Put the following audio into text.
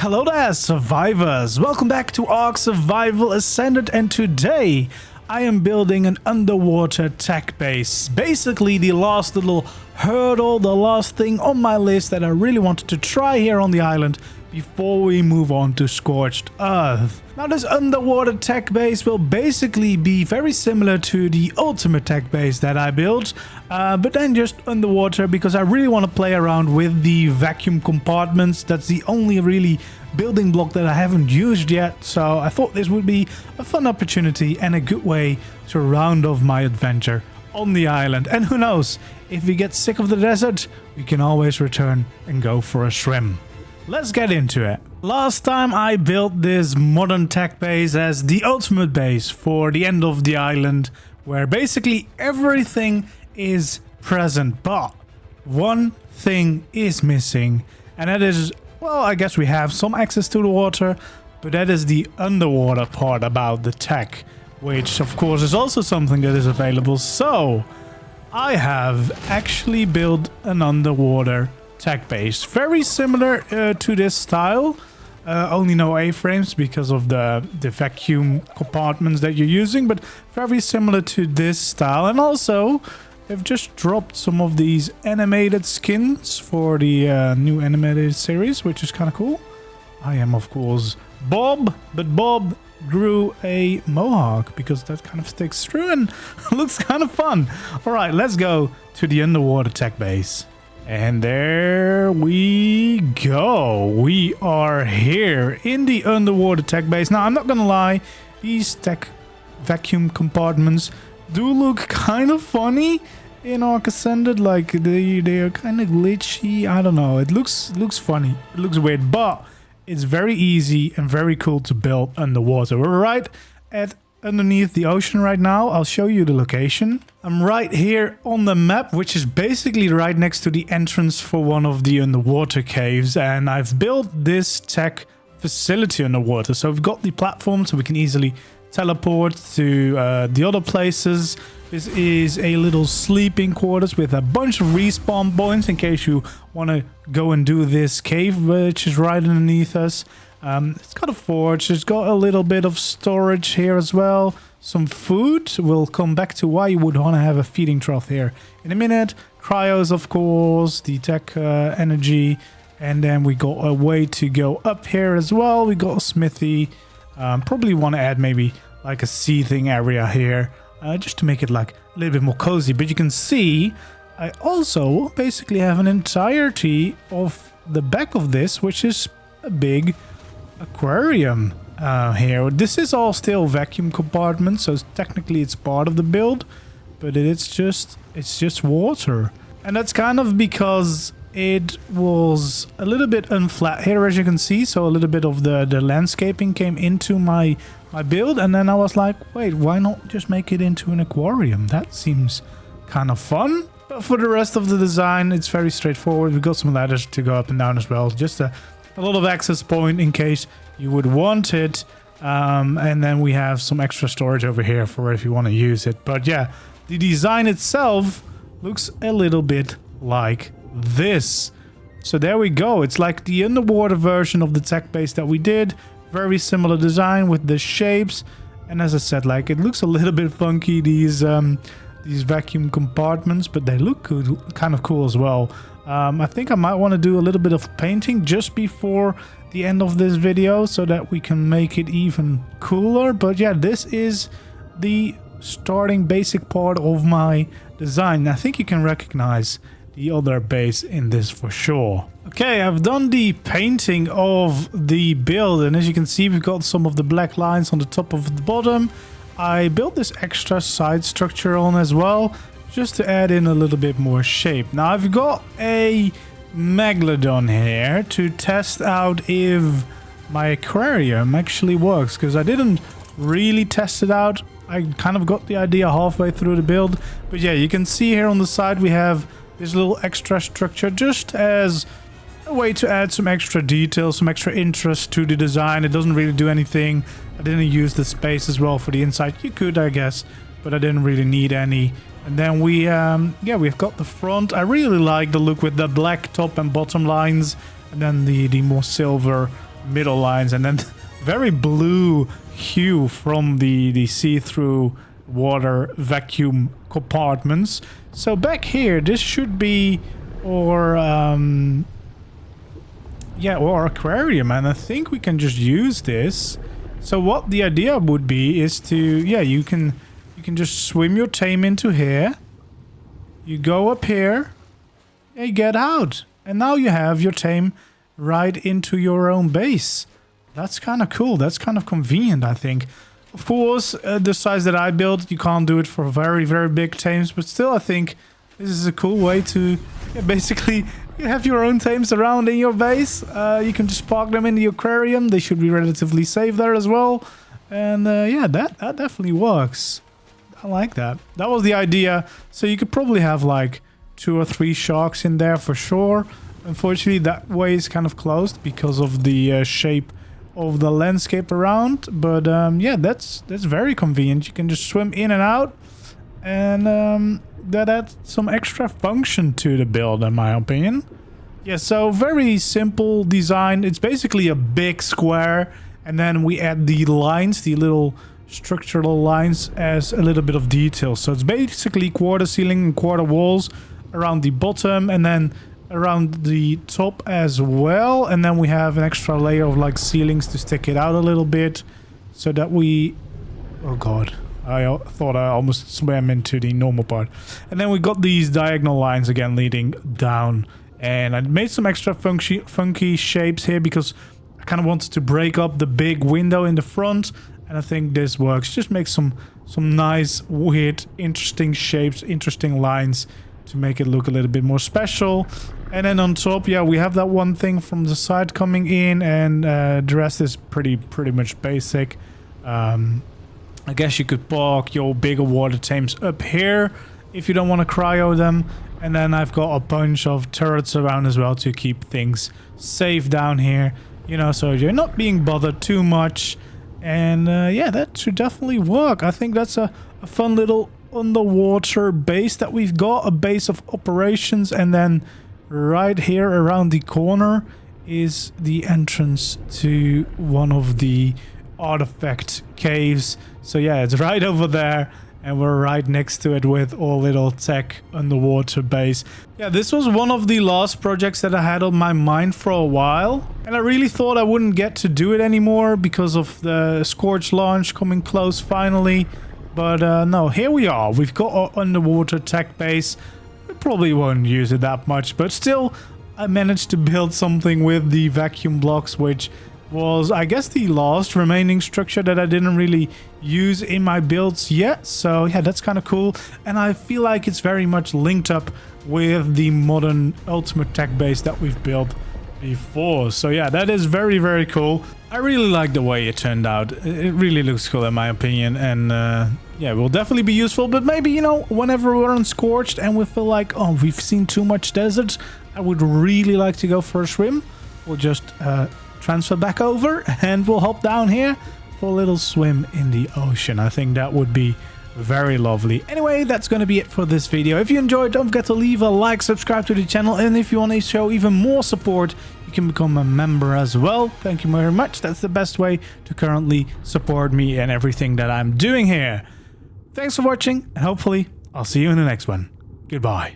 Hello there, survivors! Welcome back to ARK Survival Ascended, and today I am building an underwater tech base. Basically the last little hurdle, the last thing on my list that I really wanted to try here on the island before we move on to Scorched Earth. Now this underwater tech base will basically be very similar to the ultimate tech base that I built, but then just underwater, because I really want to play around with the vacuum compartments. That's the only really building block that I haven't used yet, so I thought this would be a fun opportunity and a good way to round off my adventure on the island. And who knows, if we get sick of the desert, we can always return and go for a swim. Let's get into it. Last time I built this modern tech base as the ultimate base for the end of the island, where basically everything is present, but one thing is missing, and that is, well, I guess we have some access to the water, but that is the underwater part about the tech, which of course is also something that is available. So I have actually built an underwater tech base, very similar to this style, only no A-frames because of the vacuum compartments that you're using, but very similar to this style. And also they've just dropped some of these animated skins for the new animated series, which is kind of cool. I am of course Bob, but Bob grew a mohawk because that kind of sticks through and looks kind of fun. All right, let's go to the underwater tech base. And there we go. We are here in the underwater tech base. Now, I'm not gonna lie, these tech vacuum compartments do look kind of funny in ARK Ascended. Like they are kind of glitchy. I don't know. It looks funny. It looks weird, but it's very easy and very cool to build underwater. We're right at underneath the ocean right now. I'll show you the location. I'm right here on the map, which is basically right next to the entrance for one of the underwater caves, and I've built this tech facility underwater. So we've got the platform so we can easily teleport to the other places. This is a little sleeping quarters with a bunch of respawn points in case you want to go and do this cave, which is right underneath us. It's got a forge, it's got a little bit of storage here as well, some food. We'll come back to why you would want to have a feeding trough here in a minute. Cryos, of course, the tech energy, and then we got a way to go up here as well. We got a smithy. Probably want to add maybe like a seething area here, just to make it like a little bit more cozy. But you can see I also basically have an entirety of the back of this, which is a big aquarium here. This is all still vacuum compartments, so technically it's part of the build, but it's just water. And that's kind of because it was a little bit unflat here, as you can see. So a little bit of the landscaping came into my build, and then I was like, wait, why not just make it into an aquarium? That seems kind of fun. But for the rest of the design, it's very straightforward. We've got some ladders to go up and down as well, just a lot of access point in case you would want it, and then we have some extra storage over here for if you want to use it. But yeah, the design itself looks a little bit like this. So there we go. It's like the underwater version of the tech base that we did. Very similar design with the shapes, and as I said, like it looks a little bit funky, these vacuum compartments, but they look good, kind of cool as well. I think I might want to do a little bit of painting just before the end of this video so that we can make it even cooler. But yeah, this is the starting basic part of my design. I think you can recognize the other base in this for sure. Okay, I've done the painting of the build, and as you can see, we've got some of the black lines on the top of the bottom. I built this extra side structure on as well, just to add in a little bit more shape. Now I've got a megalodon here to test out if my aquarium actually works, because I didn't really test it out. I kind of got the idea halfway through the build. But yeah, you can see here on the side we have this little extra structure just as a way to add some extra detail, some extra interest to the design. It doesn't really do anything. I didn't use the space as well for the inside. You could, I guess, but I didn't really need any. And then we, yeah, we've got the front. I really like the look with the black top and bottom lines, and then the more silver middle lines, and then very blue hue from the see-through water vacuum compartments. So back here, this should be our or aquarium, and I think we can just use this. So what the idea would be is to, you can just swim your tame into here. You go up here, and you get out, and now you have your tame right into your own base. That's kind of cool. That's kind of convenient, I think. Of course, the size that I built, you can't do it for very, very big tames, but still, I think this is a cool way to basically you have your own tames around in your base. You can just park them in the aquarium. They should be relatively safe there as well. And that definitely works. I like that. That was the idea. So you could probably have like 2 or 3 sharks in there for sure. Unfortunately, that way is kind of closed because of the shape of the landscape around. But that's very convenient. You can just swim in and out. And that adds some extra function to the build, in my opinion. Yeah, so very simple design. It's basically a big square, and then we add the lines, the little structural lines, as a little bit of detail. So it's basically quarter ceiling and quarter walls around the bottom, and then around the top as well. And then we have an extra layer of like ceilings to stick it out a little bit, so that we... Oh god, I thought I almost swam into the normal part. And then we got these diagonal lines again leading down. And I made some extra funky shapes here because I kind of wanted to break up the big window in the front. And I think this works. Just make some nice, weird, interesting shapes, interesting lines to make it look a little bit more special. And then on top, we have that one thing from the side coming in. And the rest is pretty much basic. I guess you could park your bigger water tames up here if you don't want to cryo them. And then I've got a bunch of turrets around as well to keep things safe down here. You know, so you're not being bothered too much. And that should definitely work. I think that's a fun little underwater base that we've got. A base of operations. And then right here around the corner is the entrance to one of the artifact caves. So it's right over there, and we're right next to it with our little Tek underwater base. This was one of the last projects that I had on my mind for a while, and I really thought I wouldn't get to do it anymore because of the Scorch launch coming close finally. But no, here we are. We've got our underwater Tek base. We probably won't use it that much, but still I managed to build something with the vacuum blocks, which was, I guess, the last remaining structure that I didn't really use in my builds yet. So that's kind of cool, and I feel like it's very much linked up with the modern ultimate Tek base that we've built before. So that is very, very cool. I really like the way it turned out. It really looks cool in my opinion, and it will definitely be useful. But maybe, whenever we're on Scorched and we feel like, oh, we've seen too much desert, I would really like to go for a swim. We'll just transfer back over and we'll hop down here for a little swim in the ocean. I think that would be very lovely. Anyway, that's going to be it for this video. If you enjoyed, don't forget to leave a like, subscribe to the channel, and if you want to show even more support, you can become a member as well. Thank you very much. That's the best way to currently support me and everything that I'm doing here. Thanks for watching, and hopefully I'll see you in the next one. Goodbye.